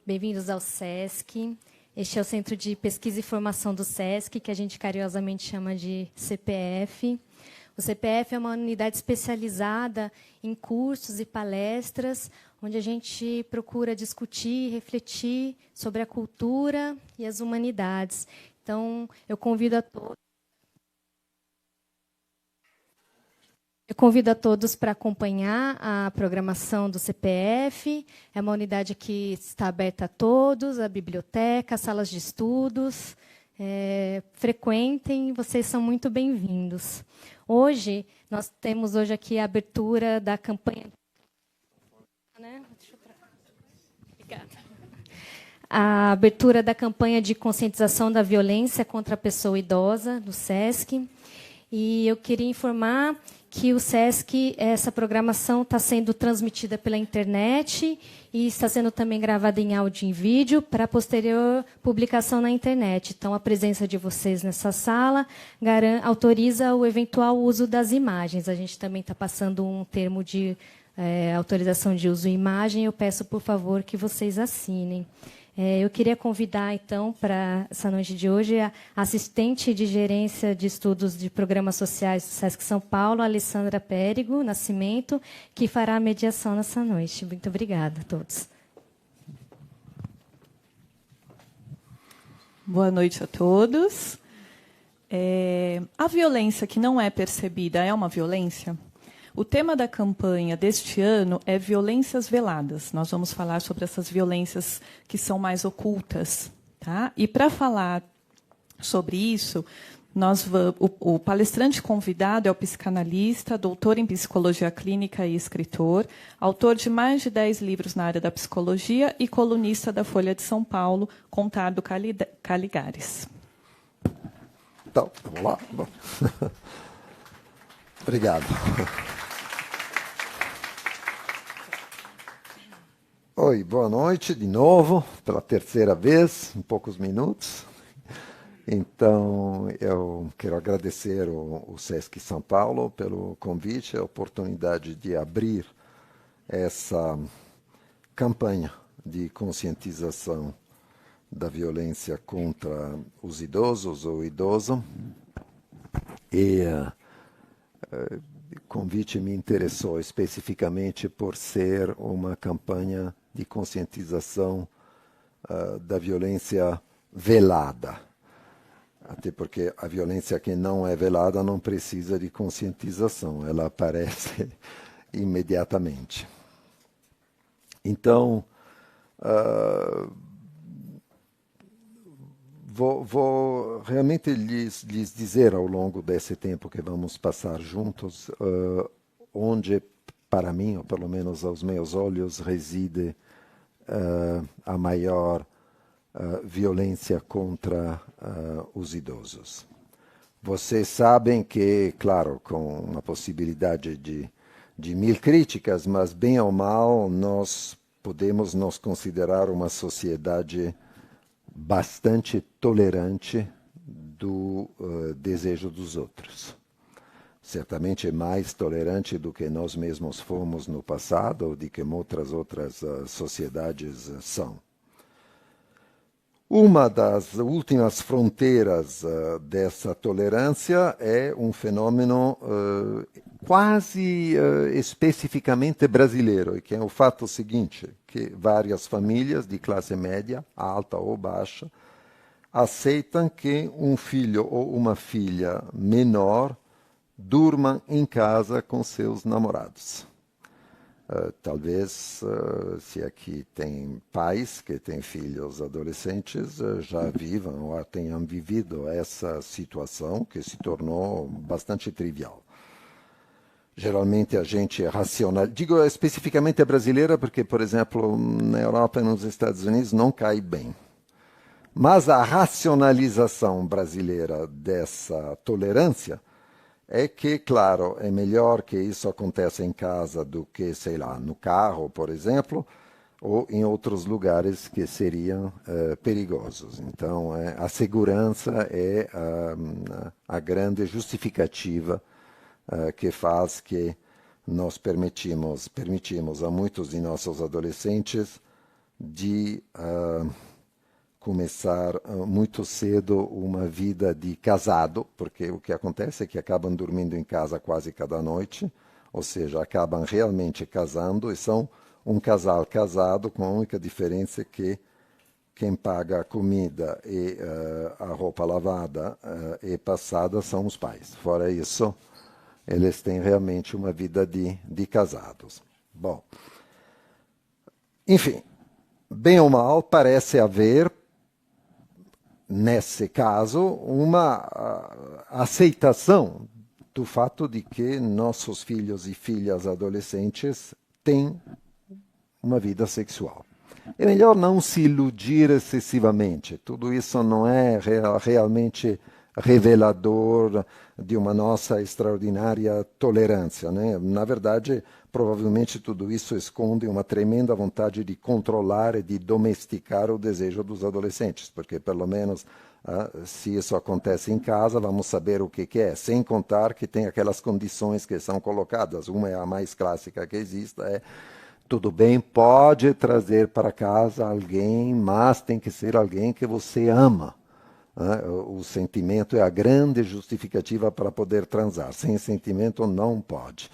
Bem-vindos ao SESC. Este é o Centro de Pesquisa e Formação do SESC, que a gente carinhosamente chama de CPF. O CPF é uma unidade especializada em cursos e palestras, onde a gente procura discutir e refletir sobre a cultura e as humanidades. Então, eu convido a todos para acompanhar a programação do CPF. É uma unidade que está aberta a todos, a biblioteca, as salas de estudos. Frequentem, vocês são muito bem-vindos. Hoje, nós temos aqui a abertura da campanha... Obrigada. A abertura da campanha de conscientização da violência contra a pessoa idosa, do SESC. E eu queria informar que o SESC, essa programação está sendo transmitida pela internet e está sendo também gravada em áudio e em vídeo para posterior publicação na internet. Então, a presença de vocês nessa sala autoriza o eventual uso das imagens. A gente também está passando um termo de autorização de uso de imagem. Eu peço, por favor, que vocês assinem. Eu queria convidar, então, para essa noite de hoje, a assistente de gerência de estudos de programas sociais do SESC São Paulo, Alessandra Périgo Nascimento, que fará a mediação nessa noite. Muito obrigada a todos. Boa noite a todos. A violência que não é percebida é uma violência? O tema da campanha deste ano é violências veladas. Nós vamos falar sobre essas violências que são mais ocultas. Tá? E, para falar sobre isso, o palestrante convidado é o psicanalista, doutor em psicologia clínica e escritor, autor de mais de 10 livros na área da psicologia e colunista da Folha de São Paulo, Contardo Caligares. Então, vamos lá. Obrigado. Oi, boa noite de novo, pela terceira vez, em poucos minutos. Então, eu quero agradecer o SESC São Paulo pelo convite, a oportunidade de abrir essa campanha de conscientização da violência contra os idosos ou idoso. E o convite me interessou especificamente por ser uma campanha de conscientização da violência velada. Até porque a violência que não é velada não precisa de conscientização, ela aparece imediatamente. Então, vou realmente lhes dizer ao longo desse tempo que vamos passar juntos, onde, para mim, ou pelo menos aos meus olhos, reside a maior violência contra os idosos. Vocês sabem que, claro, com uma possibilidade de 1000 críticas, mas bem ou mal, nós podemos nos considerar uma sociedade bastante tolerante do desejo dos outros. Certamente mais tolerante do que nós mesmos fomos no passado, ou de que outras sociedades são. Uma das últimas fronteiras dessa tolerância é um fenômeno quase especificamente brasileiro, que é o fato seguinte, que várias famílias de classe média, alta ou baixa, aceitam que um filho ou uma filha menor durmam em casa com seus namorados. Talvez, se aqui tem pais que têm filhos adolescentes, já vivam ou tenham vivido essa situação que se tornou bastante trivial. Geralmente a gente racionaliza, digo especificamente brasileira porque, por exemplo, na Europa e nos Estados Unidos não cai bem. Mas a racionalização brasileira dessa tolerância é que, claro, é melhor que isso aconteça em casa do que, sei lá, no carro, por exemplo, ou em outros lugares que seriam perigosos. Então, a segurança é a grande justificativa que faz que nós permitimos a muitos de nossos adolescentes de começar muito cedo uma vida de casado, porque o que acontece é que acabam dormindo em casa quase cada noite, ou seja, acabam realmente casando e são um casal casado com a única diferença que quem paga a comida e a roupa lavada e passada são os pais. Fora isso, eles têm realmente uma vida de casados. Bom, enfim, bem ou mal, parece haver, nesse caso, uma aceitação do fato de que nossos filhos e filhas adolescentes têm uma vida sexual. É melhor não se iludir excessivamente. Tudo isso não é realmente revelador de uma nossa extraordinária tolerância, né? Na verdade, provavelmente tudo isso esconde uma tremenda vontade de controlar e de domesticar o desejo dos adolescentes, porque pelo menos se isso acontece em casa, vamos saber o que é, sem contar que tem aquelas condições que são colocadas. Uma é a mais clássica que existe, é tudo bem, pode trazer para casa alguém, mas tem que ser alguém que você ama. O sentimento é a grande justificativa para poder transar. Sem sentimento não pode.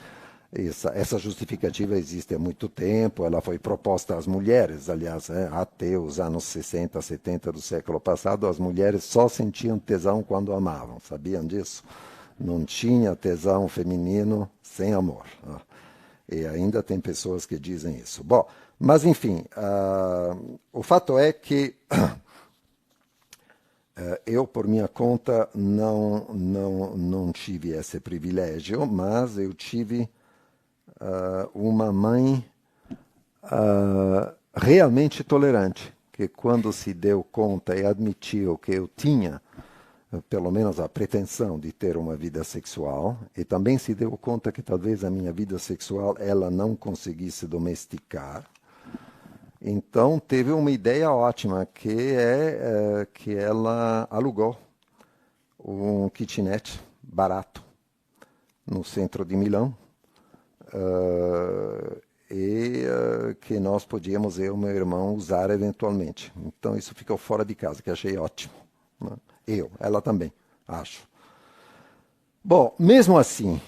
Essa justificativa existe há muito tempo, ela foi proposta às mulheres, aliás, até os anos 60, 70 do século passado, as mulheres só sentiam tesão quando amavam, sabiam disso? Não tinha tesão feminino sem amor. E ainda tem pessoas que dizem isso. Bom, mas enfim, o fato é que eu, por minha conta, não tive esse privilégio, mas eu tive uma mãe realmente tolerante, que quando se deu conta e admitiu que eu tinha pelo menos a pretensão de ter uma vida sexual, e também se deu conta que talvez a minha vida sexual ela não conseguisse domesticar. Então teve uma ideia ótima, que é que ela alugou um kitnet barato no centro de Milão, que nós podíamos, eu e meu irmão, usar eventualmente. Então isso ficou fora de casa, que achei ótimo, né? Ela também, acho. Bom, mesmo assim,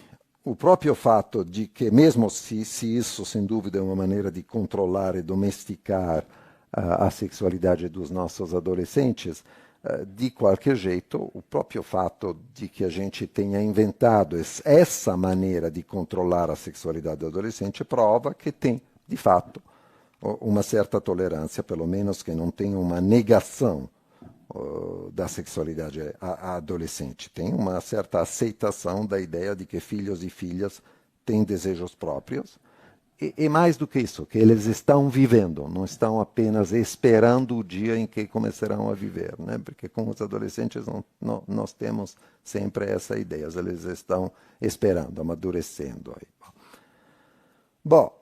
o próprio fato de que, mesmo se isso, sem dúvida, é uma maneira de controlar e domesticar a sexualidade dos nossos adolescentes, de qualquer jeito, o próprio fato de que a gente tenha inventado essa maneira de controlar a sexualidade do adolescente prova que tem, de fato, uma certa tolerância, pelo menos que não tem uma negação da sexualidade adolescente. Tem uma certa aceitação da ideia de que filhos e filhas têm desejos próprios, e mais do que isso, que eles estão vivendo, não estão apenas esperando o dia em que começarão a viver, né? Porque com os adolescentes nós temos sempre essa ideia, eles estão esperando, amadurecendo. Aí. Bom,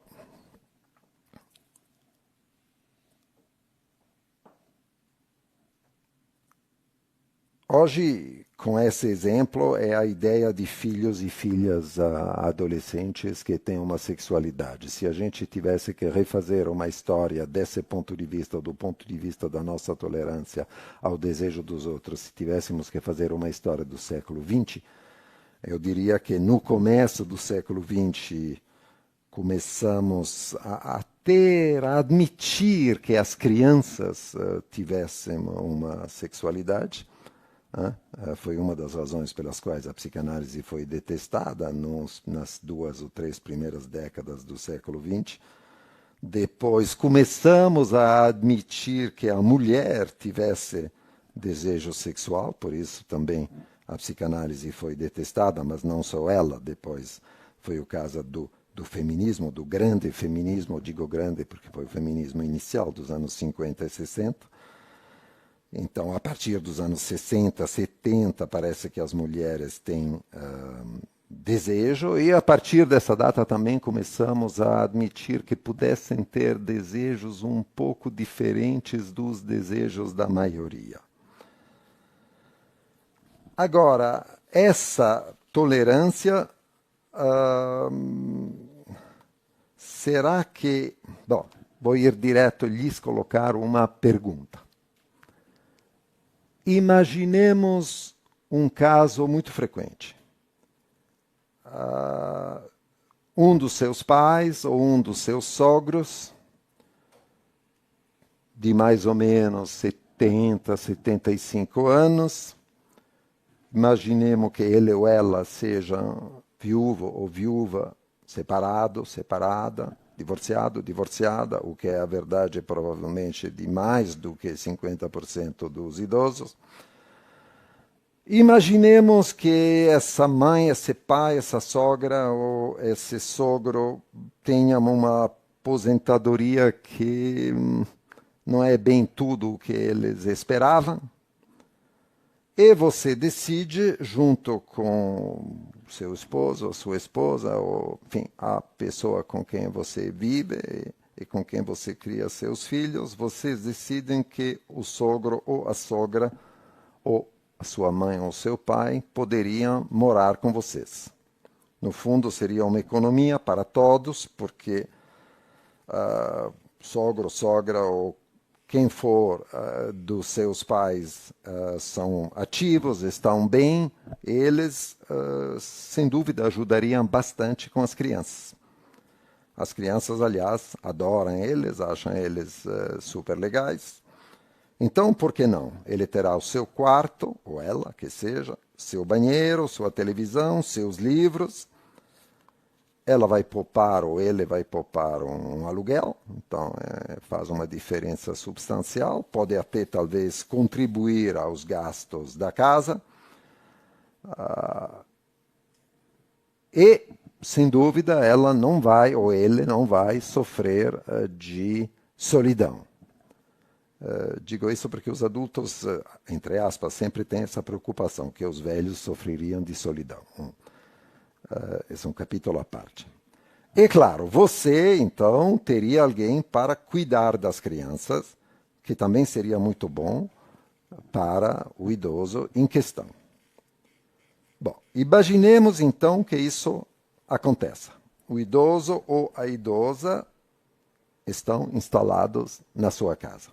hoje, com esse exemplo, é a ideia de filhos e filhas adolescentes que têm uma sexualidade. Se a gente tivesse que refazer uma história desse ponto de vista, ou do ponto de vista da nossa tolerância ao desejo dos outros, se tivéssemos que fazer uma história do século XX, eu diria que no começo do século XX começamos a admitir que as crianças tivessem uma sexualidade. Foi uma das razões pelas quais a psicanálise foi detestada nas 2 ou 3 primeiras décadas do século XX. Depois começamos a admitir que a mulher tivesse desejo sexual, por isso também a psicanálise foi detestada, mas não só ela. Depois foi o caso do feminismo, do grande feminismo, eu digo grande porque foi o feminismo inicial dos anos 50 e 60. Então, a partir dos anos 60, 70, parece que as mulheres têm desejo, e a partir dessa data também começamos a admitir que pudessem ter desejos um pouco diferentes dos desejos da maioria. Agora, essa tolerância, será que... Bom, vou ir direto e lhes colocar uma pergunta. Imaginemos um caso muito frequente. Um dos seus pais ou um dos seus sogros, de mais ou menos 70, 75 anos, imaginemos que ele ou ela seja viúvo ou viúva, separado, separada, divorciado, divorciada, o que é a verdade provavelmente de mais do que 50% dos idosos. Imaginemos que essa mãe, esse pai, essa sogra ou esse sogro tenham uma aposentadoria que não é bem tudo o que eles esperavam. E você decide, junto com seu esposo ou sua esposa, ou enfim, a pessoa com quem você vive e com quem você cria seus filhos, vocês decidem que o sogro ou a sogra, ou a sua mãe ou seu pai, poderiam morar com vocês. No fundo, seria uma economia para todos, porque sogro, sogra ou quem for dos seus pais são ativos, estão bem, eles, sem dúvida, ajudariam bastante com as crianças. As crianças, aliás, adoram eles, acham eles super legais. Então, por que não? Ele terá o seu quarto, ou ela, que seja, seu banheiro, sua televisão, seus livros. Ela vai poupar ou ele vai poupar um aluguel, então faz uma diferença substancial. Pode até, talvez, contribuir aos gastos da casa. E, sem dúvida, ela não vai, ou ele não vai, sofrer de solidão. Digo isso porque os adultos, entre aspas, sempre têm essa preocupação, que os velhos sofreriam de solidão. Esse é um capítulo à parte. E claro, você, então, teria alguém para cuidar das crianças, que também seria muito bom para o idoso em questão. Bom, imaginemos, então, que isso aconteça. O idoso ou a idosa estão instalados na sua casa.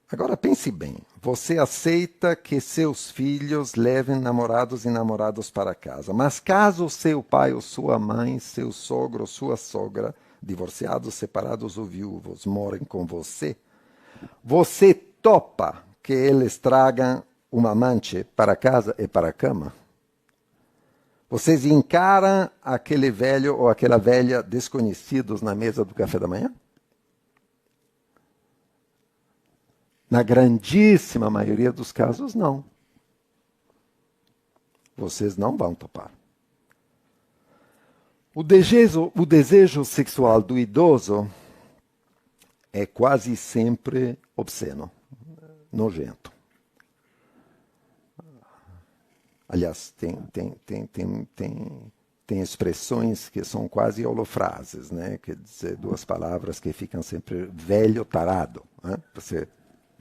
Agora pense bem, você aceita que seus filhos levem namorados e namoradas para casa, mas caso seu pai ou sua mãe, seu sogro ou sua sogra, divorciados, separados ou viúvos, morem com você, você topa que eles tragam uma amante para casa e para a cama? Vocês encaram aquele velho ou aquela velha desconhecidos na mesa do café da manhã? Na grandíssima maioria dos casos, não. Vocês não vão topar. O desejo sexual do idoso é quase sempre obsceno, nojento. Aliás, tem expressões que são quase holofrases, né? Quer dizer, duas palavras que ficam sempre velho tarado. Né? Você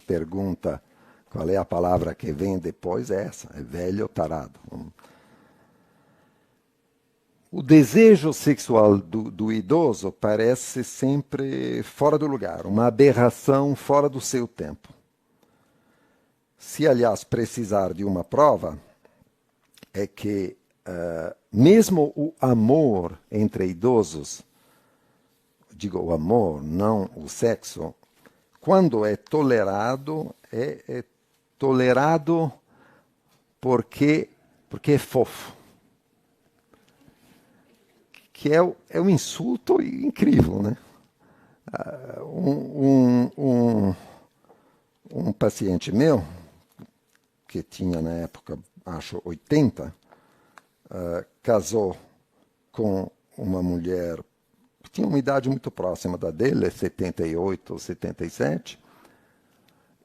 pergunta qual é a palavra que vem depois, é essa, é velho tarado. O desejo sexual do idoso parece sempre fora do lugar, uma aberração fora do seu tempo. Se, aliás, precisar de uma prova, é que mesmo o amor entre idosos, digo o amor, não o sexo, quando é tolerado tolerado porque é fofo. Que é um insulto incrível, né? Um paciente meu, que tinha na época, acho, 80, casou com uma mulher que tinha uma idade muito próxima da dele, 78 ou 77,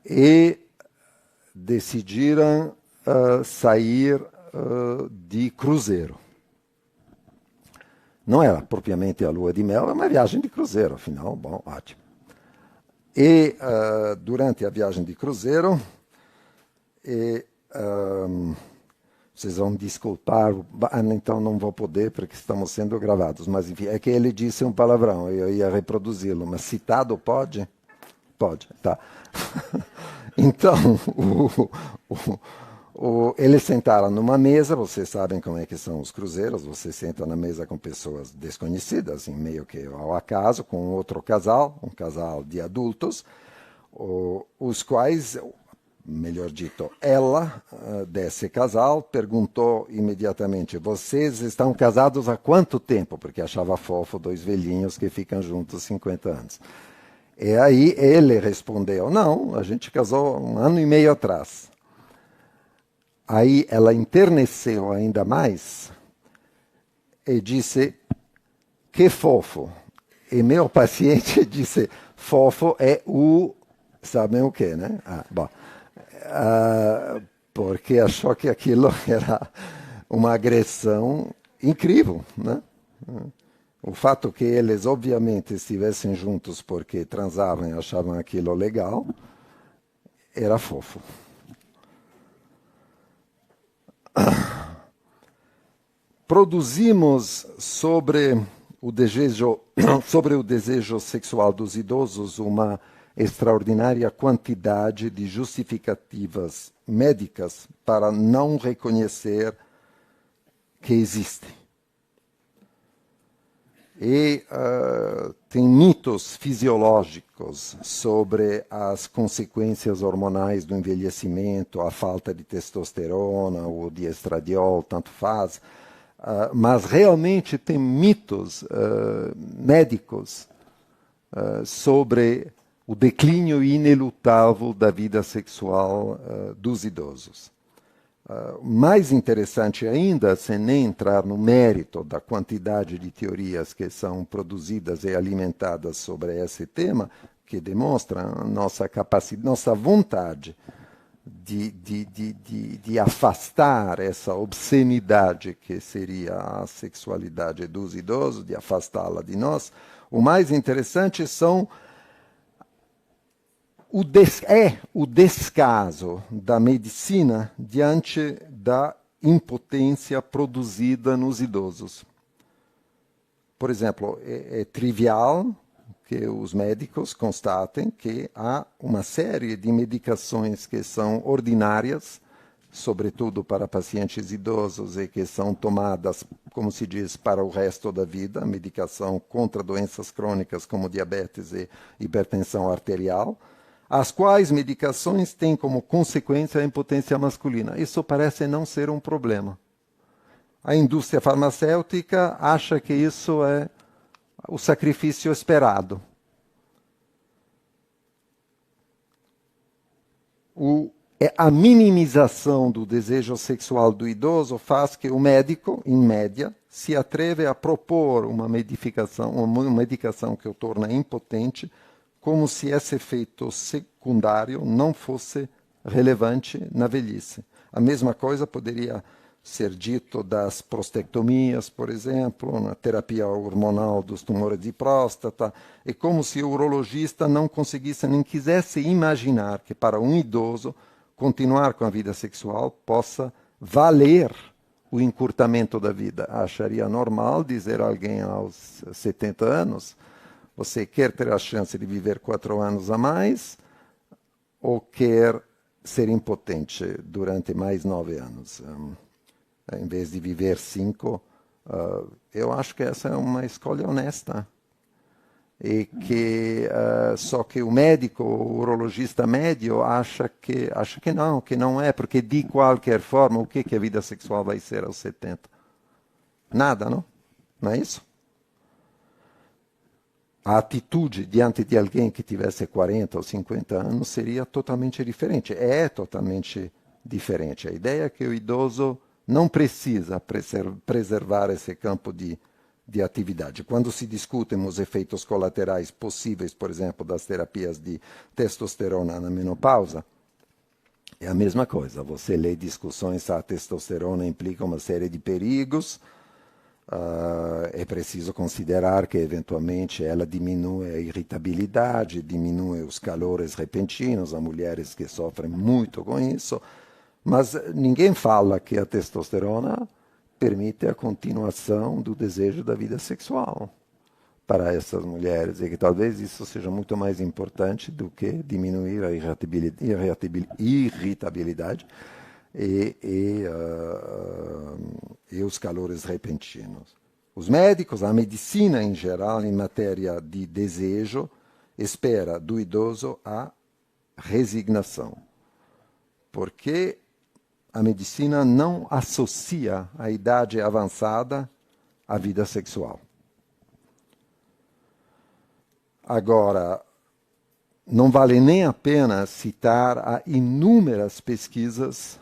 e decidiram sair de cruzeiro. Não era propriamente a lua de mel, era uma viagem de cruzeiro, afinal, bom, ótimo. E durante a viagem de cruzeiro, Vocês vão desculpar, então não vou poder porque estamos sendo gravados. Mas, enfim, é que ele disse um palavrão, eu ia reproduzi-lo. Mas citado pode? Pode, tá. Então, eles sentaram numa mesa, vocês sabem como é que são os cruzeiros, você senta na mesa com pessoas desconhecidas, assim, meio que ao acaso, com outro casal, um casal de adultos, os quais... Melhor dito, ela, desse casal, perguntou imediatamente, vocês estão casados há quanto tempo? Porque achava fofo dois velhinhos que ficam juntos 50 anos. E aí ele respondeu, não, a gente casou 1 ano e meio atrás. Aí ela enterneceu ainda mais e disse, que fofo. E meu paciente disse, fofo é o... Sabem o que, né? Bom. Porque achou que aquilo era uma agressão incrível, né? O fato que eles obviamente estivessem juntos porque transavam e achavam aquilo legal era fofo. Produzimos sobre o desejo sexual dos idosos uma extraordinária quantidade de justificativas médicas para não reconhecer que existem. E tem mitos fisiológicos sobre as consequências hormonais do envelhecimento, a falta de testosterona ou de estradiol, tanto faz, mas realmente tem mitos médicos sobre o declínio inelutável da vida sexual dos idosos. Mais interessante ainda, sem nem entrar no mérito da quantidade de teorias que são produzidas e alimentadas sobre esse tema, que demonstram nossa capacidade, nossa vontade de afastar essa obscenidade que seria a sexualidade dos idosos, de afastá-la de nós. O mais interessante são o descaso da medicina diante da impotência produzida nos idosos. Por exemplo, é trivial que os médicos constatem que há uma série de medicações que são ordinárias, sobretudo para pacientes idosos, e que são tomadas, como se diz, para o resto da vida, medicação contra doenças crônicas como diabetes e hipertensão arterial, as quais medicações têm como consequência a impotência masculina. Isso parece não ser um problema. A indústria farmacêutica acha que isso é o sacrifício esperado. A minimização do desejo sexual do idoso faz que o médico, em média, se atreve a propor uma medicação que o torna impotente, como se esse efeito secundário não fosse relevante na velhice. A mesma coisa poderia ser dito das prostectomias, por exemplo, na terapia hormonal dos tumores de próstata. É como se o urologista não conseguisse nem quisesse imaginar que para um idoso continuar com a vida sexual possa valer o encurtamento da vida. Acharia normal dizer a alguém aos 70 anos, você quer ter a chance de viver 4 anos a mais ou quer ser impotente durante mais 9 anos? Em vez de viver 5, eu acho que essa é uma escolha honesta. E que só que o médico, o urologista médio, acha que não é, porque de qualquer forma, o que a vida sexual vai ser aos 70? Nada, não? Não é isso? A atitude diante de alguém que tivesse 40 ou 50 anos seria totalmente diferente. É totalmente diferente. A ideia é que o idoso não precisa preservar esse campo de atividade. Quando se discutem os efeitos colaterais possíveis, por exemplo, das terapias de testosterona na menopausa, é a mesma coisa. Você lê discussões se a testosterona implica uma série de perigos. É preciso considerar que, eventualmente, ela diminui a irritabilidade, diminui os calores repentinos, há mulheres que sofrem muito com isso, Mas ninguém fala que a testosterona permite a continuação do desejo da vida sexual para essas mulheres, e que talvez isso seja muito mais importante do que diminuir a irritabilidade e os calores repentinos. Os médicos, a medicina em geral, em matéria de desejo, espera do idoso a resignação, porque a medicina não associa a idade avançada à vida sexual. Agora, não vale nem a pena citar a inúmeras pesquisas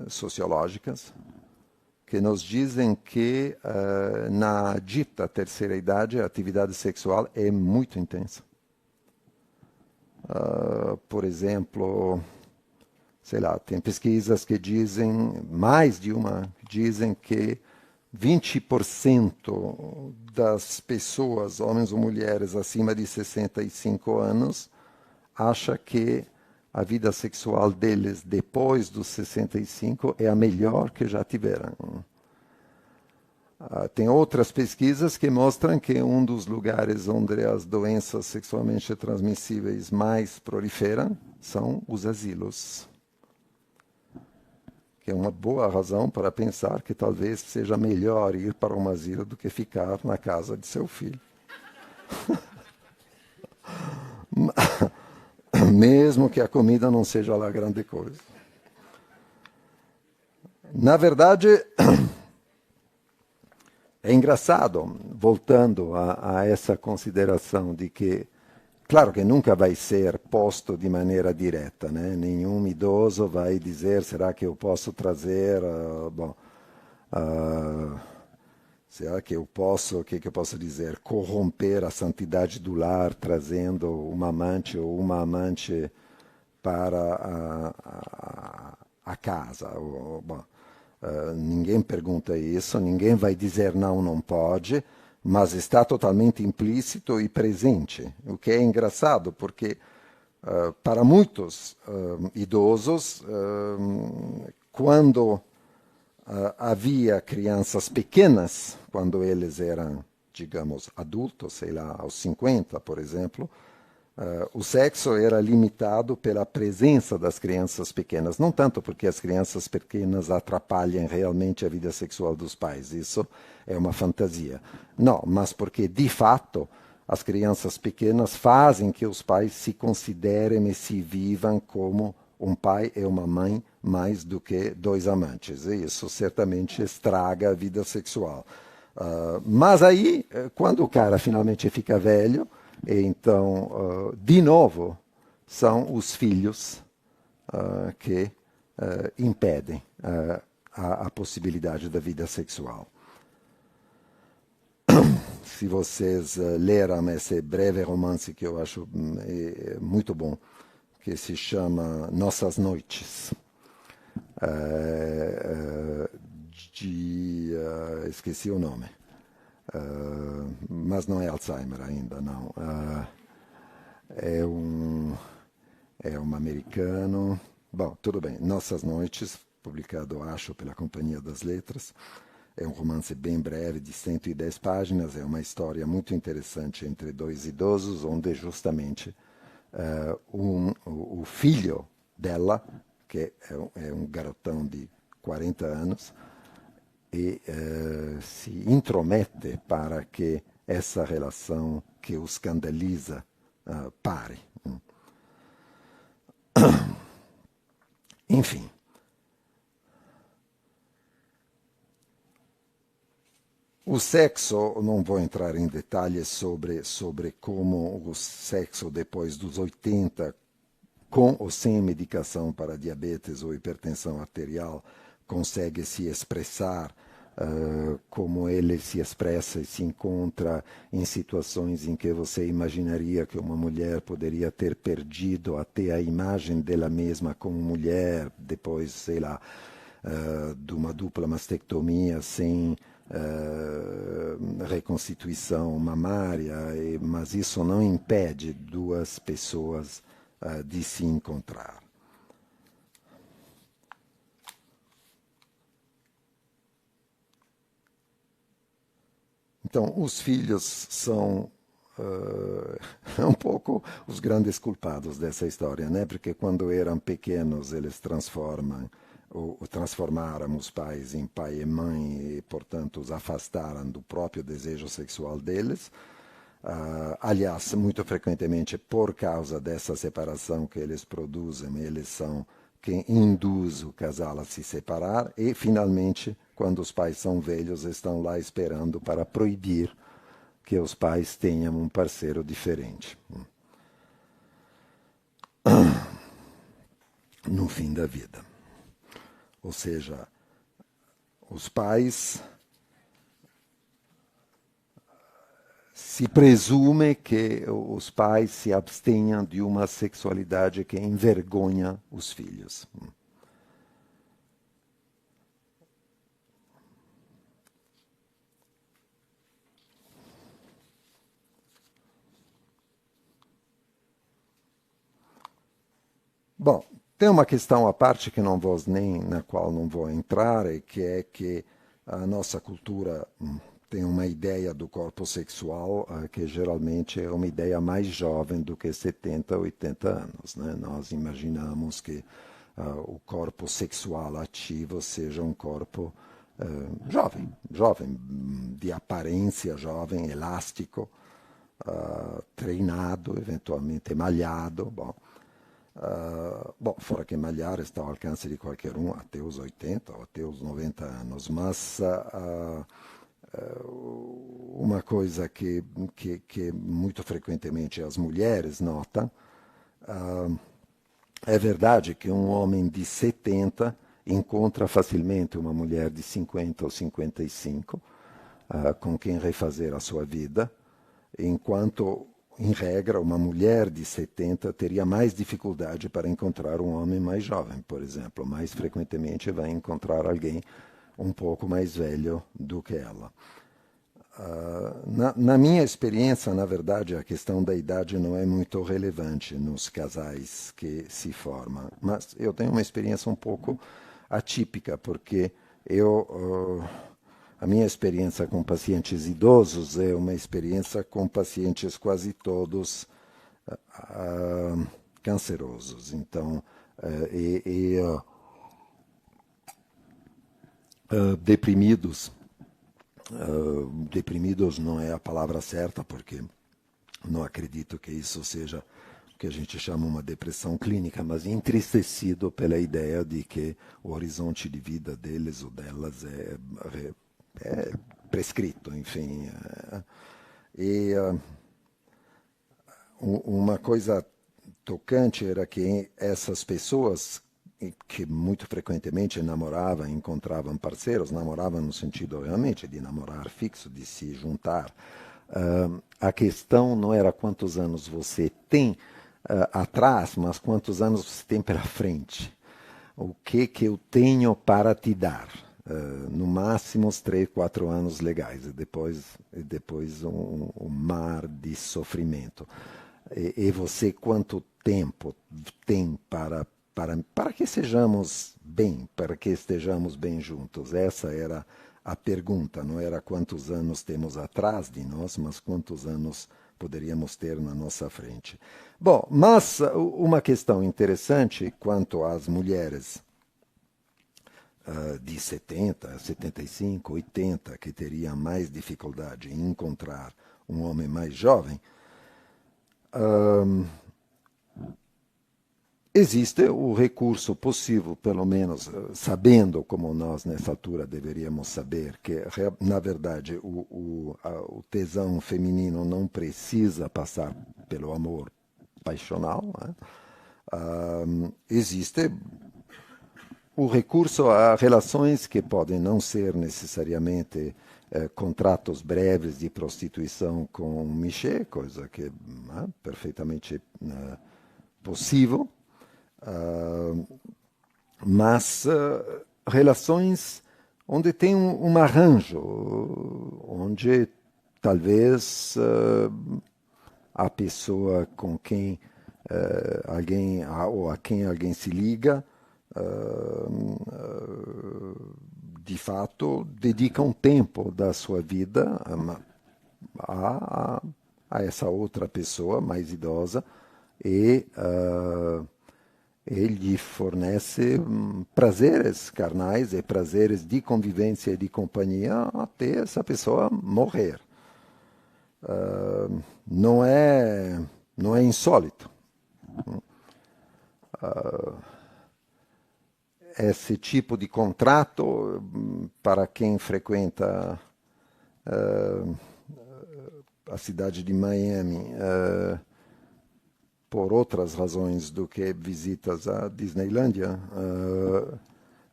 sociológicas que nos dizem que na dita terceira idade a atividade sexual é muito intensa. Por exemplo, sei lá, tem pesquisas que dizem, mais de uma, dizem que 20% das pessoas, homens ou mulheres, acima de 65 anos, acha que a vida sexual deles depois dos 65 é a melhor que já tiveram. Tem outras pesquisas que mostram que um dos lugares onde as doenças sexualmente transmissíveis mais proliferam são os asilos. Que é uma boa razão para pensar que talvez seja melhor ir para um asilo do que ficar na casa de seu filho. Mesmo que a comida não seja lá grande coisa. Na verdade, é engraçado, voltando a essa consideração de que, claro que nunca vai ser posto de maneira direta, né? Nenhum idoso vai dizer, será que eu posso trazer, será que eu posso, o que eu posso dizer, corromper a santidade do lar trazendo uma amante ou uma amante para a casa. Ninguém pergunta isso, ninguém vai dizer não pode, mas está totalmente implícito e presente, o que é engraçado, porque para muitos idosos, quando havia crianças pequenas, quando eles eram, digamos, adultos, sei lá, aos 50, por exemplo, o sexo era limitado pela presença das crianças pequenas, não tanto porque as crianças pequenas atrapalham realmente a vida sexual dos pais, isso é uma fantasia. Não, mas porque, de fato, as crianças pequenas fazem que os pais se considerem e se vivam como um pai e uma mãe mais do que dois amantes. E isso certamente estraga a vida sexual. Mas aí, quando o cara finalmente fica velho, então, de novo, são os filhos que impedem a possibilidade da vida sexual. Se vocês leram esse breve romance que eu acho muito bom, que se chama Nossas Noites, esqueci o nome. Mas não é Alzheimer ainda, não. É um americano. Bom, tudo bem. Nossas Noites, publicado, acho, pela Companhia das Letras. É um romance bem breve, de 110 páginas. É uma história muito interessante entre dois idosos, onde justamente o filho dela, que é um garotão de 40 anos, e se intromete para que essa relação que o escandaliza pare. Enfim. O sexo, não vou entrar em detalhes sobre como o sexo depois dos 80, com ou sem medicação para diabetes ou hipertensão arterial, consegue se expressar, como ele se expressa e se encontra em situações em que você imaginaria que uma mulher poderia ter perdido até a imagem dela mesma como mulher, depois, sei lá, de uma dupla mastectomia sem reconstituição mamária, mas isso não impede duas pessoas de se encontrar. Então, os filhos são um pouco os grandes culpados dessa história, né? Porque quando eram pequenos eles transformaram os pais em pai e mãe e, portanto, os afastaram do próprio desejo sexual deles. Aliás, muito frequentemente, por causa dessa separação que eles produzem, eles são quem induz o casal a se separar e, finalmente, quando os pais são velhos, estão lá esperando para proibir que os pais tenham um parceiro diferente. No fim da vida. Ou seja, os pais se presume que os pais se abstenham de uma sexualidade que envergonha os filhos. Bom, tem uma questão à parte que não vou na qual não vou entrar, e que é que a nossa cultura tem uma ideia do corpo sexual que geralmente é uma ideia mais jovem do que 70, 80 anos. Né? Nós imaginamos que o corpo sexual ativo seja um corpo jovem, de aparência jovem, elástico, treinado, eventualmente malhado. Fora que malhar está ao alcance de qualquer um até os 80 ou até os 90 anos, mas uma coisa que muito frequentemente as mulheres notam, é verdade que um homem de 70 encontra facilmente uma mulher de 50 ou 55 com quem refazer a sua vida, enquanto em regra, uma mulher de 70 teria mais dificuldade para encontrar um homem mais jovem, por exemplo. Mais frequentemente vai encontrar alguém um pouco mais velho do que ela. Na minha experiência, na verdade, a questão da idade não é muito relevante nos casais que se formam. Mas eu tenho uma experiência um pouco atípica, porque a minha experiência com pacientes idosos é uma experiência com pacientes quase todos cancerosos. Então, deprimidos. Deprimidos não é a palavra certa, porque não acredito que isso seja o que a gente chama uma depressão clínica, mas entristecido pela ideia de que o horizonte de vida deles ou delas é prescrito, enfim. Uma coisa tocante era que essas pessoas que muito frequentemente namoravam, encontravam parceiros, namoravam no sentido, realmente, de namorar fixo, de se juntar. A questão não era quantos anos você tem atrás, mas quantos anos você tem pela frente. O que eu tenho para te dar? No máximo uns 3, 4 anos legais, e depois um mar de sofrimento. E você quanto tempo tem para que sejamos bem, para que estejamos bem juntos? Essa era a pergunta, não era quantos anos temos atrás de nós, mas quantos anos poderíamos ter na nossa frente. Bom, mas uma questão interessante quanto às mulheres de 70, 75, 80, que teria mais dificuldade em encontrar um homem mais jovem, existe o recurso possível, pelo menos sabendo como nós nessa altura deveríamos saber, que na verdade o tesão feminino não precisa passar pelo amor paixonal, né? Existe o recurso a relações que podem não ser necessariamente contratos breves de prostituição com Michê, coisa que é perfeitamente possível, mas relações onde tem um arranjo, onde talvez a pessoa com quem alguém ou a quem alguém se liga de fato dedica um tempo da sua vida a essa outra pessoa mais idosa e ele lhe fornece prazeres carnais e prazeres de convivência e de companhia até essa pessoa morrer. Não é insólito. Esse tipo de contrato, para quem frequenta a cidade de Miami, por outras razões do que visitas à Disneylândia,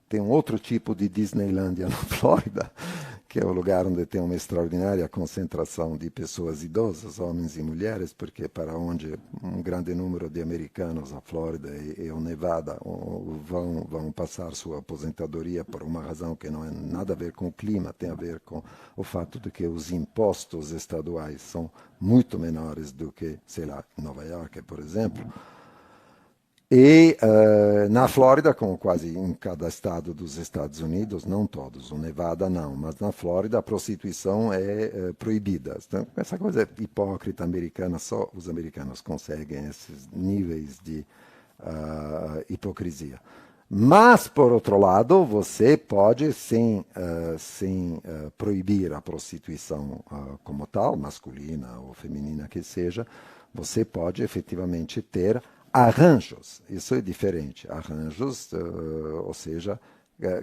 tem um outro tipo de Disneylândia na Flórida, que é o lugar onde tem uma extraordinária concentração de pessoas idosas, homens e mulheres, porque para onde um grande número de americanos, a Flórida e o Nevada, vão passar sua aposentadoria por uma razão que não é nada a ver com o clima, tem a ver com o fato de que os impostos estaduais são muito menores do que, sei lá, em Nova York, por exemplo. E na Flórida, como quase em cada estado dos Estados Unidos, não todos, o Nevada não, mas na Flórida a prostituição é proibida. Então, essa coisa hipócrita americana, só os americanos conseguem esses níveis de hipocrisia. Mas, por outro lado, você pode, sem proibir a prostituição como tal, masculina ou feminina que seja, você pode efetivamente ter arranjos. Isso é diferente. Arranjos, ou seja,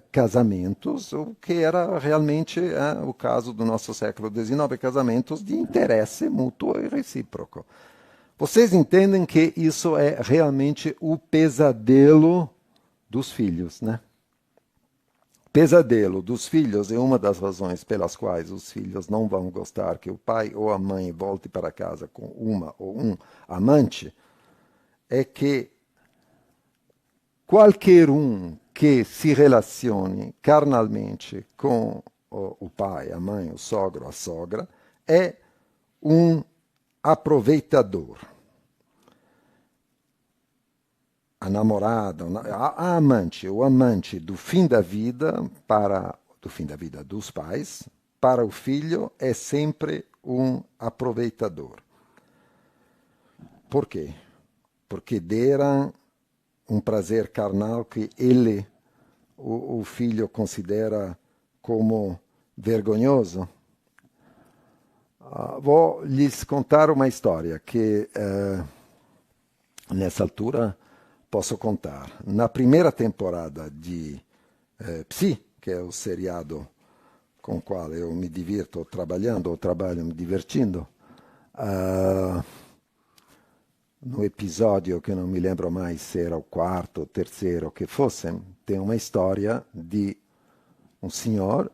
casamentos, o que era realmente o caso do nosso século XIX, casamentos de interesse mútuo e recíproco. Vocês entendem que isso é realmente o pesadelo dos filhos, né? Pesadelo dos filhos é uma das razões pelas quais os filhos não vão gostar que o pai ou a mãe volte para casa com uma ou um amante, é que qualquer um que se relacione carnalmente com o pai, a mãe, o sogro, a sogra, é um aproveitador. A namorada, a amante, o amante do fim da vida dos pais, para o filho é sempre um aproveitador. Por quê? Porque deram um prazer carnal que ele, o filho, considera como vergonhoso. Vou lhes contar uma história que, nessa altura, posso contar. Na primeira temporada de Psi, que é o seriado com o qual eu me divirto trabalhando, ou trabalho me divertindo, no episódio que não me lembro mais se era o quarto ou terceiro que fosse, tem uma história de um senhor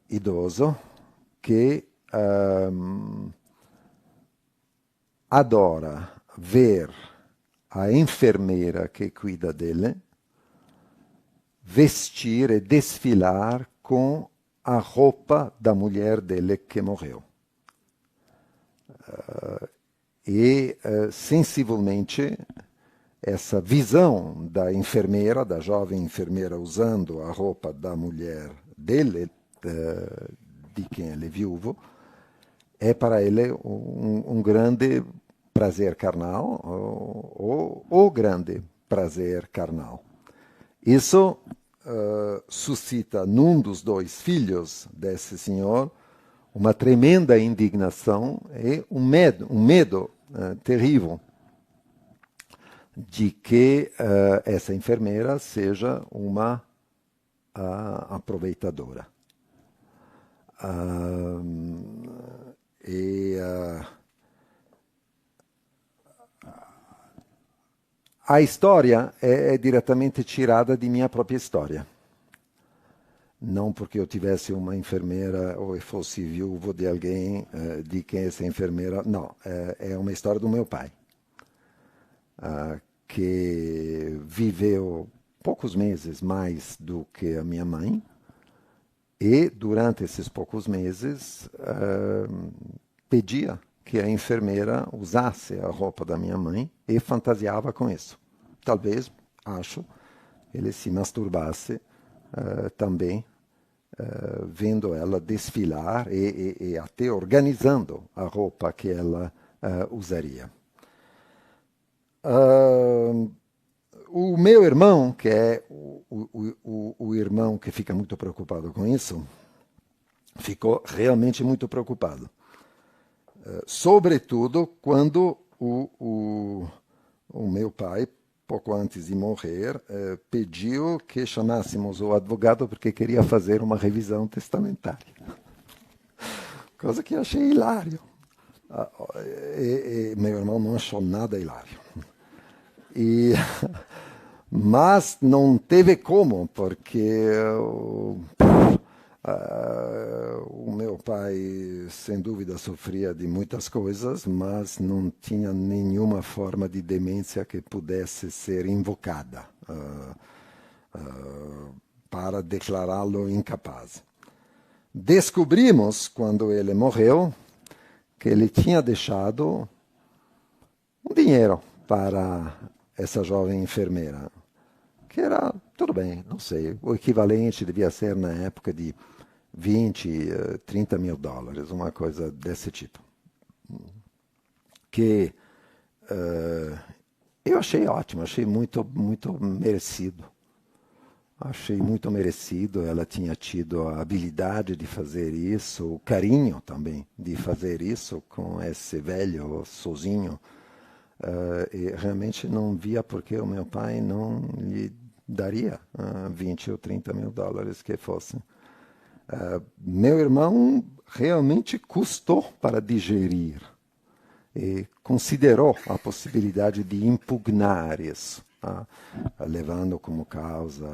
idoso que adora ver a enfermeira que cuida dele vestir e desfilar com a roupa da mulher dele que morreu. Sensivelmente, essa visão da enfermeira, da jovem enfermeira usando a roupa da mulher dele, de quem ele é viúvo, é para ele um grande prazer carnal, ou grande prazer carnal. Isso suscita num dos dois filhos desse senhor uma tremenda indignação e um medo terrível de que essa enfermeira seja uma aproveitadora. A história é diretamente tirada de minha própria história. Não porque eu tivesse uma enfermeira ou fosse viúvo de alguém de quem essa enfermeira... Não, é uma história do meu pai, que viveu poucos meses mais do que a minha mãe, e durante esses poucos meses pedia que a enfermeira usasse a roupa da minha mãe e fantasiava com isso. Talvez, acho, ele se masturbasse também vendo ela desfilar e até organizando a roupa que ela usaria. O meu irmão, que é o irmão que fica muito preocupado com isso, ficou realmente muito preocupado. Sobretudo quando o meu pai, pouco antes de morrer, pediu que chamássemos o advogado porque queria fazer uma revisão testamentária. Coisa que eu achei hilário. E meu irmão não achou nada hilário. Mas não teve como, porque o meu pai, sem dúvida, sofria de muitas coisas, mas não tinha nenhuma forma de demência que pudesse ser invocada para declará-lo incapaz. Descobrimos, quando ele morreu, que ele tinha deixado um dinheiro para essa jovem enfermeira, que era, tudo bem, não sei, o equivalente devia ser na época de 20, 30 mil dólares, uma coisa desse tipo. Que eu achei ótimo, achei muito, muito merecido. Achei muito merecido, ela tinha tido a habilidade de fazer isso, o carinho também de fazer isso com esse velho sozinho. E realmente não via porque o meu pai não lhe daria 20 ou 30 mil dólares que fosse. Meu irmão realmente custou para digerir e considerou a possibilidade de impugnar isso, levando como causa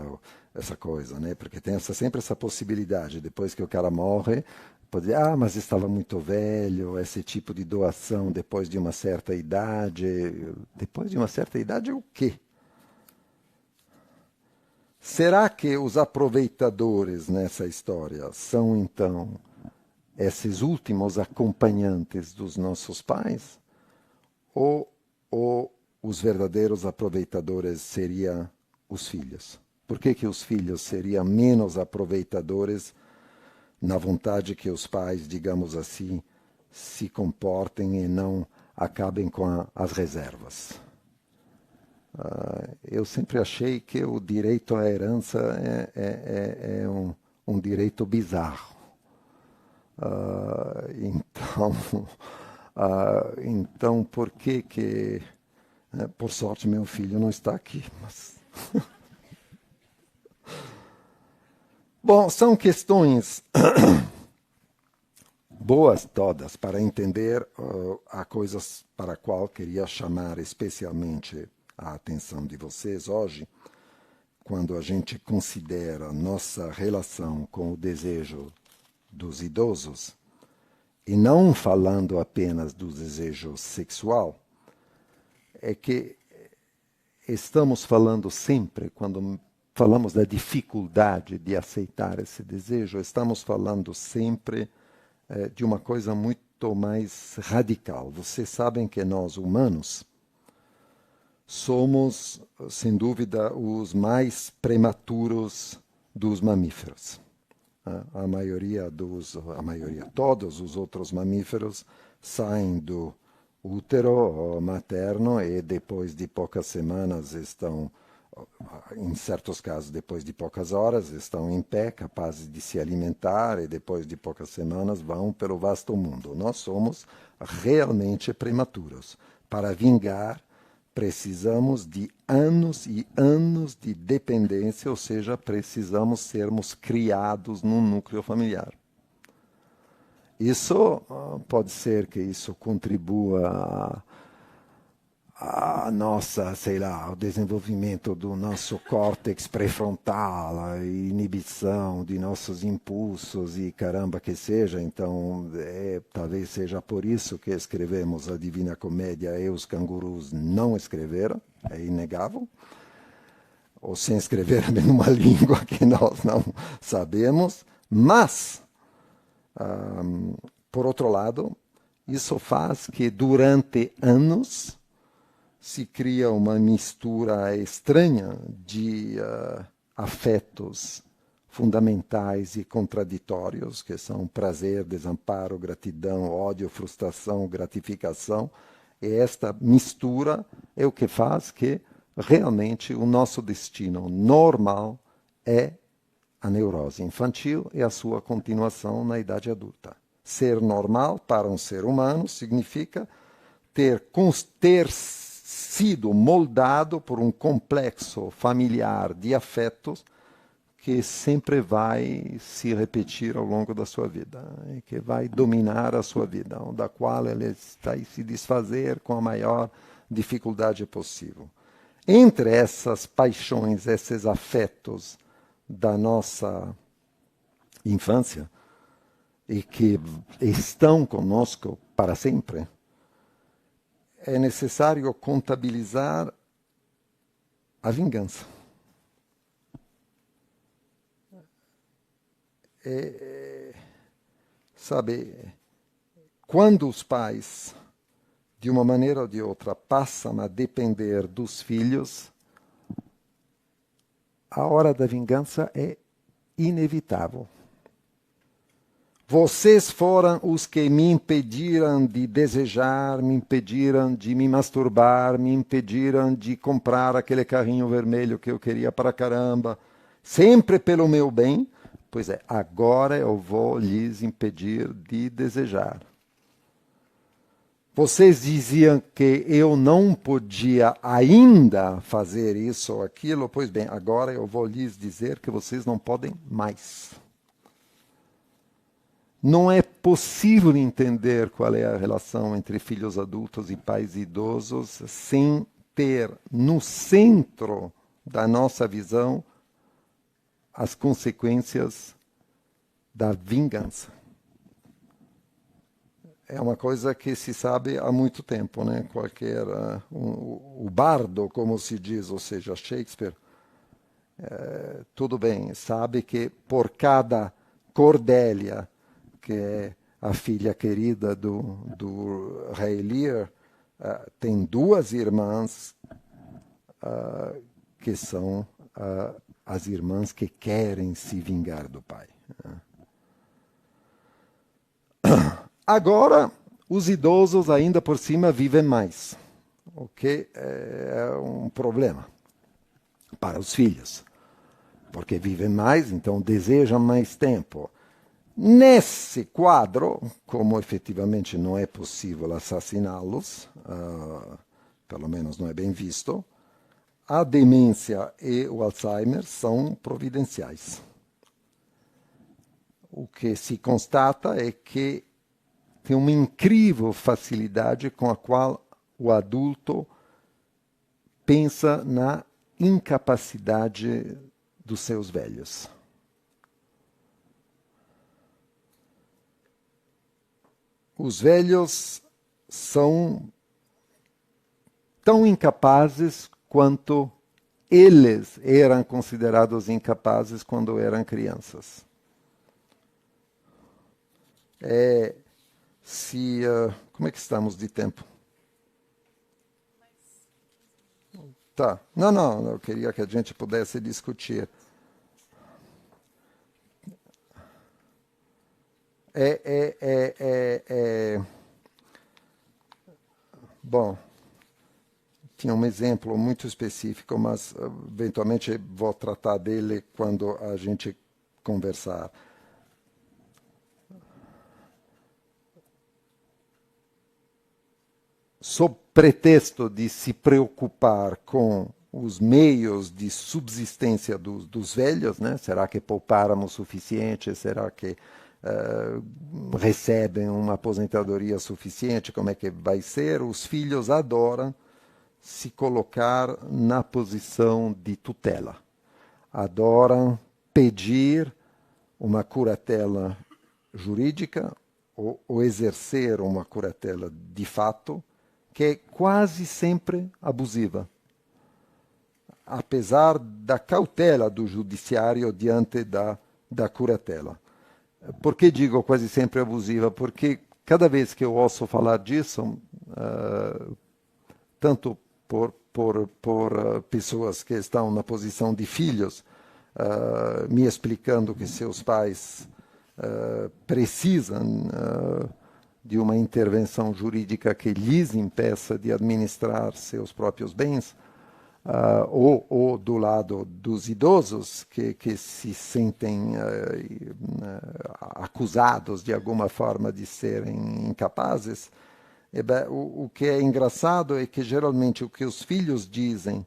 essa coisa, né? Porque tem sempre essa possibilidade, depois que o cara morre, pode dizer, mas estava muito velho, esse tipo de doação depois de uma certa idade. Depois de uma certa idade, o quê? Será que os aproveitadores nessa história são, então, esses últimos acompanhantes dos nossos pais? Ou os verdadeiros aproveitadores seriam os filhos? Por que os filhos seriam menos aproveitadores na vontade que os pais, digamos assim, se comportem e não acabem com as reservas? Eu sempre achei que o direito à herança é um direito bizarro. Então, por que... por sorte, meu filho não está aqui, mas... Bom, são questões boas todas para entender a coisas para a qual queria chamar especialmente a atenção de vocês hoje, quando a gente considera nossa relação com o desejo dos idosos, e não falando apenas do desejo sexual, é que estamos falando sempre, quando falamos da dificuldade de aceitar esse desejo, estamos falando sempre de uma coisa muito mais radical. Vocês sabem que nós, humanos, somos, sem dúvida, os mais prematuros dos mamíferos. A maioria, todos os outros mamíferos saem do útero materno e depois de poucas semanas estão, em certos casos, depois de poucas horas, estão em pé, capazes de se alimentar e depois de poucas semanas vão pelo vasto mundo. Nós somos realmente prematuros. Para vingar, precisamos de anos e anos de dependência, ou seja, precisamos sermos criados num núcleo familiar. Isso pode ser que isso contribua a nossa, sei lá, o desenvolvimento do nosso córtex pré-frontal, a inibição de nossos impulsos e caramba que seja. Então, talvez seja por isso que escrevemos a Divina Comédia e os cangurus não escreveram, é inegável. Ou sem escrever numa língua que nós não sabemos. Mas, por outro lado, isso faz que durante anos se cria uma mistura estranha de afetos fundamentais e contraditórios, que são prazer, desamparo, gratidão, ódio, frustração, gratificação. E esta mistura é o que faz que realmente o nosso destino normal é a neurose infantil e a sua continuação na idade adulta. Ser normal para um ser humano significa ter sido moldado por um complexo familiar de afetos que sempre vai se repetir ao longo da sua vida, e que vai dominar a sua vida, da qual ele vai se desfazer com a maior dificuldade possível. Entre essas paixões, esses afetos da nossa infância, e que estão conosco para sempre, é necessário contabilizar a vingança. Sabe, quando os pais, de uma maneira ou de outra, passam a depender dos filhos, a hora da vingança é inevitável. Vocês foram os que me impediram de desejar, me impediram de me masturbar, me impediram de comprar aquele carrinho vermelho que eu queria para caramba, sempre pelo meu bem. Pois é, agora eu vou lhes impedir de desejar. Vocês diziam que eu não podia ainda fazer isso ou aquilo, pois bem, agora eu vou lhes dizer que vocês não podem mais. Não é possível entender qual é a relação entre filhos adultos e pais idosos sem ter no centro da nossa visão as consequências da vingança. É uma coisa que se sabe há muito tempo, né? O bardo, como se diz, ou seja, Shakespeare, tudo bem, sabe que por cada Cordélia, que é a filha querida do rei Lear, tem duas irmãs que são as irmãs que querem se vingar do pai. Agora, os idosos ainda por cima vivem mais, o que é um problema para os filhos, porque vivem mais, então desejam mais tempo. Nesse quadro, como efetivamente não é possível assassiná-los, pelo menos não é bem visto, a demência e o Alzheimer são providenciais. O que se constata é que tem uma incrível facilidade com a qual o adulto pensa na incapacidade dos seus velhos. Os velhos são tão incapazes quanto eles eram considerados incapazes quando eram crianças. Como é que estamos de tempo? Tá. Não, eu queria que a gente pudesse discutir. Bom, tinha um exemplo muito específico, mas eventualmente vou tratar dele quando a gente conversar. Sob pretexto de se preocupar com os meios de subsistência dos velhos, né? Será que pouparam o suficiente? Será que recebem uma aposentadoria suficiente? Como é que vai ser? Os filhos adoram se colocar na posição de tutela. Adoram pedir uma curatela jurídica ou exercer uma curatela de fato, que é quase sempre abusiva, apesar da cautela do judiciário diante da curatela. Por que digo quase sempre abusiva? Porque cada vez que eu ouço falar disso, tanto por pessoas que estão na posição de filhos, me explicando que seus pais precisam de uma intervenção jurídica que lhes impeça de administrar seus próprios bens, ou do lado dos idosos que se sentem acusados de alguma forma de serem incapazes. O que é engraçado é que geralmente o que os filhos dizem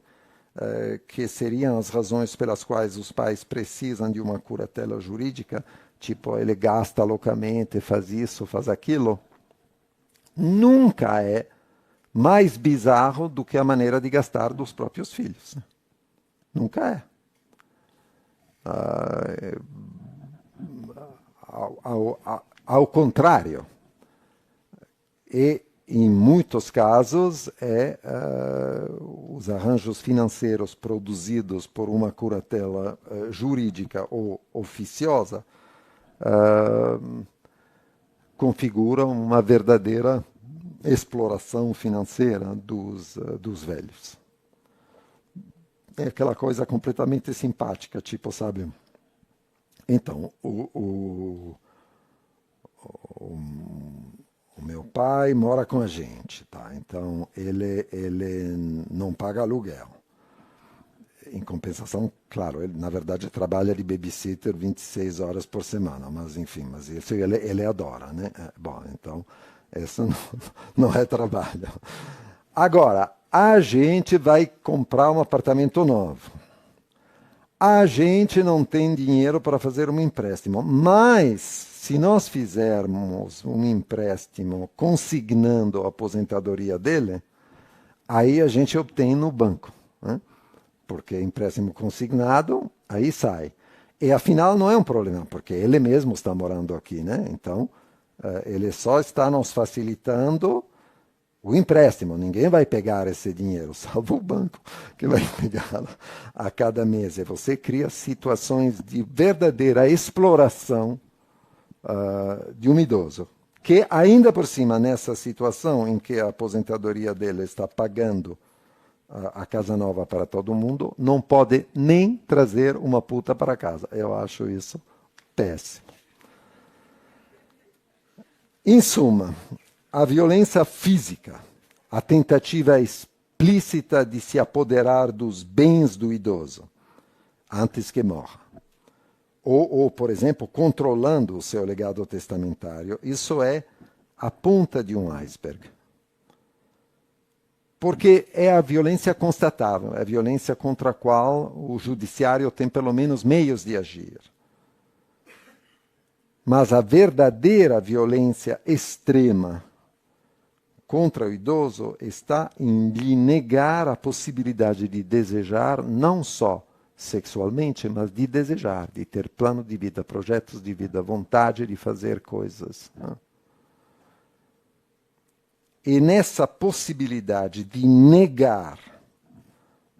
que seriam as razões pelas quais os pais precisam de uma curatela jurídica, tipo, ele gasta loucamente, faz isso, faz aquilo, nunca é mais bizarro do que a maneira de gastar dos próprios filhos. Nunca é. Ao contrário. E, em muitos casos, os arranjos financeiros produzidos por uma curatela jurídica ou oficiosa configuram uma verdadeira exploração financeira dos velhos. É aquela coisa completamente simpática, tipo, sabe? Então, o meu pai mora com a gente, tá? Então ele não paga aluguel. Em compensação, claro, ele na verdade trabalha de babysitter 26 horas por semana, mas enfim, mas isso ele adora, né? Bom, então isso não é trabalho. Agora, a gente vai comprar um apartamento novo. A gente não tem dinheiro para fazer um empréstimo, mas se nós fizermos um empréstimo consignando a aposentadoria dele, aí a gente obtém no banco, né? Porque empréstimo consignado, aí sai. E afinal não é um problema, porque ele mesmo está morando aqui, né? Então, ele só está nos facilitando o empréstimo. Ninguém vai pegar esse dinheiro, salvo o banco que vai pegar a cada mês. E você cria situações de verdadeira exploração de um idoso, que ainda por cima, nessa situação em que a aposentadoria dele está pagando a casa nova para todo mundo, não pode nem trazer uma puta para casa. Eu acho isso péssimo. Em suma, a violência física, a tentativa explícita de se apoderar dos bens do idoso antes que morra, ou, por exemplo, controlando o seu legado testamentário, isso é a ponta de um iceberg. Porque é a violência constatável, é a violência contra a qual o judiciário tem pelo menos meios de agir. Mas a verdadeira violência extrema contra o idoso está em lhe negar a possibilidade de desejar não só sexualmente, mas de desejar, de ter plano de vida, projetos de vida, vontade de fazer coisas, né? E nessa possibilidade de negar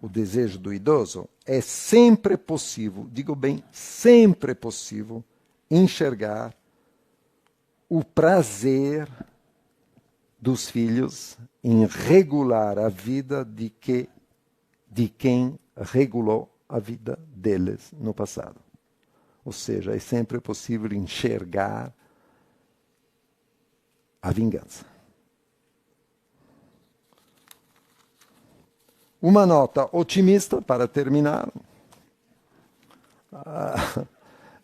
o desejo do idoso, é sempre possível, digo bem, sempre possível, enxergar o prazer dos filhos em regular a vida de quem regulou a vida deles no passado. Ou seja, é sempre possível enxergar a vingança. Uma nota otimista para terminar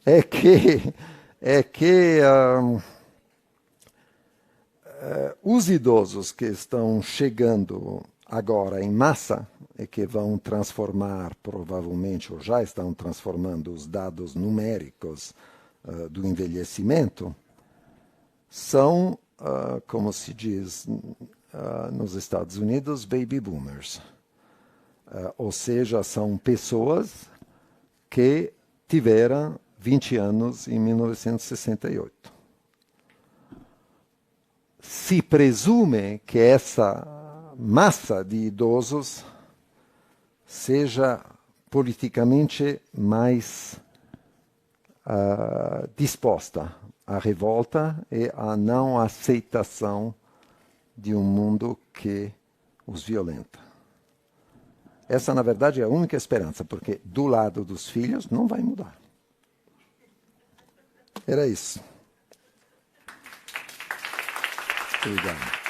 é que os idosos que estão chegando agora em massa e que vão transformar, provavelmente, ou já estão transformando os dados numéricos do envelhecimento, são, como se diz nos Estados Unidos, baby boomers. Ou seja, são pessoas que tiveram 20 anos em 1968. Se presume que essa massa de idosos seja politicamente mais disposta à revolta e à não aceitação de um mundo que os violenta. Essa, na verdade, é a única esperança, porque do lado dos filhos não vai mudar. Era isso. Obrigado.